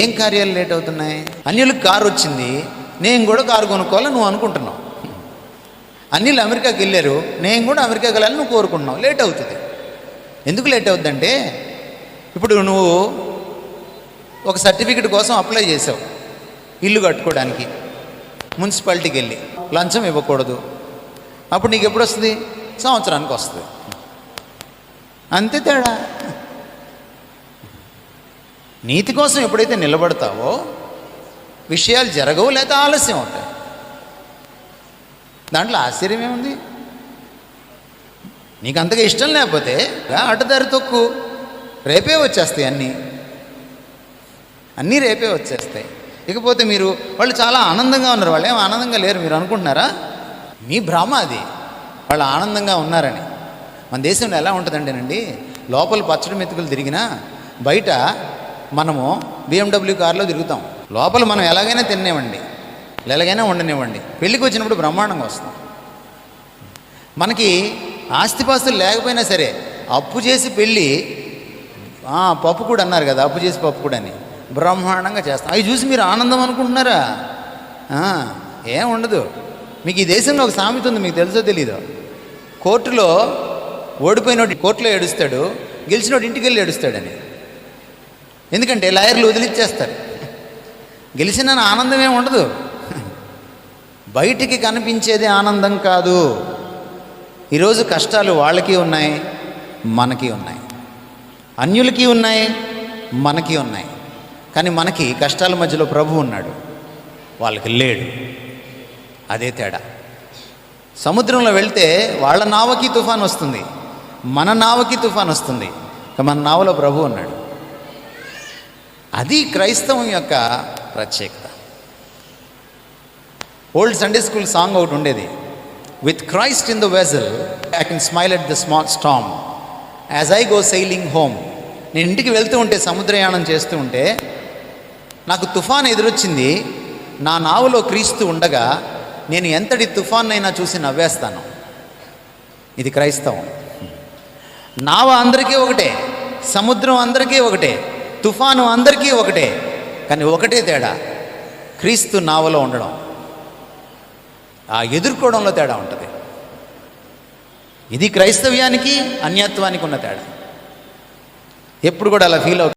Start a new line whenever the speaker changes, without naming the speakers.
ఏం కార్యాలు లేట్ అవుతున్నాయి? అన్యులకు కారు వచ్చింది, నేను కూడా కారు కొనుక్కోవాలని నువ్వు అనుకుంటున్నావు. అన్యులు అమెరికాకి వెళ్ళారు, నేను కూడా అమెరికాకి వెళ్ళాలని నువ్వు కోరుకుంటున్నావు. లేట్ అవుతుంది. ఎందుకు లేట్ అవుతుందంటే, ఇప్పుడు నువ్వు ఒక సర్టిఫికెట్ కోసం అప్లై చేసావు ఇల్లు కట్టుకోవడానికి, మున్సిపాలిటీకి వెళ్ళి లంచం ఇవ్వకూడదు. అప్పుడు నీకు ఎప్పుడు వస్తుంది? సంవత్సరానికి వస్తుంది. అంతే తేడా. నీతి కోసం ఎప్పుడైతే నిలబడతావో విషయాలు జరగవు, లేదా ఆలస్యం అవుతాయి. దాంట్లో ఆశ్చర్యం ఏముంది? నీకు అంతగా ఇష్టం లేకపోతే అడ్డదారి తొక్కు, రేపే వచ్చేస్తాయి అన్నీ రేపే వచ్చేస్తాయి. ఇకపోతే మీరు వాళ్ళు చాలా ఆనందంగా ఉన్నారు, వాళ్ళు ఏం ఆనందంగా లేరు మీరు అనుకుంటున్నారా? మీ భ్రమ అది, వాళ్ళు ఆనందంగా ఉన్నారని. మన దేశంలో ఎలా ఉంటుందంటేనండి, లోపల పచ్చడి మెతుకులు తిరిగినా బయట మనము BMW కారులో తిరుగుతాం. లోపల మనం ఎలాగైనా తినేవ్వండి, ఎలాగైనా ఉండనివ్వండి, పెళ్ళికి వచ్చినప్పుడు బ్రహ్మాండంగా వస్తాం. మనకి ఆస్తిపాస్తులు లేకపోయినా సరే అప్పు చేసి పెళ్ళి, పప్పు కూడా అన్నారు కదా, అప్పు చేసి పప్పు కూడా అని బ్రహ్మాండంగా చేస్తాం. అవి చూసి మీరు ఆనందం అనుకుంటున్నారా? ఏం ఉండదు. మీకు ఈ దేశంలో ఒక సామెత ఉంది, మీకు తెలుసో తెలీదో. కోర్టులో ఓడిపోయినోడు కోర్టులో ఏడుస్తాడు, గెలిచినోడు ఇంటికి వెళ్ళి ఏడుస్తాడని. ఎందుకంటే లాయర్లు వదిలిచ్చేస్తారు. గెలిచిన ఆనందం ఏమి ఉండదు. బయటికి కనిపించేది ఆనందం కాదు. ఈరోజు కష్టాలు వాళ్ళకి ఉన్నాయి, మనకి ఉన్నాయి. అన్యులకి ఉన్నాయి, మనకి ఉన్నాయి. కానీ మనకి కష్టాల మధ్యలో ప్రభు ఉన్నాడు, వాళ్ళకి లేడు. అదే తేడా. సముద్రంలో వెళ్తే వాళ్ళ నావకి తుఫాన్ వస్తుంది, మన నావకి తుఫాన్ వస్తుంది. మన నావలో ప్రభు ఉన్నాడు. అది క్రైస్తవం యొక్క ప్రత్యేకత. ఓల్డ్ సండే స్కూల్ సాంగ్ ఒకటి ఉండేది, with Christ in the vessel I can smile at the small storm as I go sailing home. నేను ఇంటికి వెళ్తూ ఉంటే, సముద్రయానం చేస్తూ ఉంటే నాకు తుఫాన్ ఎదురొచ్చింది, నా నావలో క్రీస్తు ఉండగా నేను ఎంతటి తుఫాన్నైనా చూసి నవ్వేస్తాను. ఇది క్రైస్తవం. నావ అందరికీ ఒకటే, సముద్రం అందరికీ ఒకటే, తుఫాను అందరికీ ఒకటే. కానీ ఒకటే తేడా, క్రీస్తు నావలో ఉండడం, ఆ ఎదుర్కోవడంలో తేడా ఉంటుంది. ఇది క్రైస్తవ్యానికి అన్యత్వానికి ఉన్న తేడా. ఎప్పుడు కూడా అలా ఫీల్ అవుతుంది.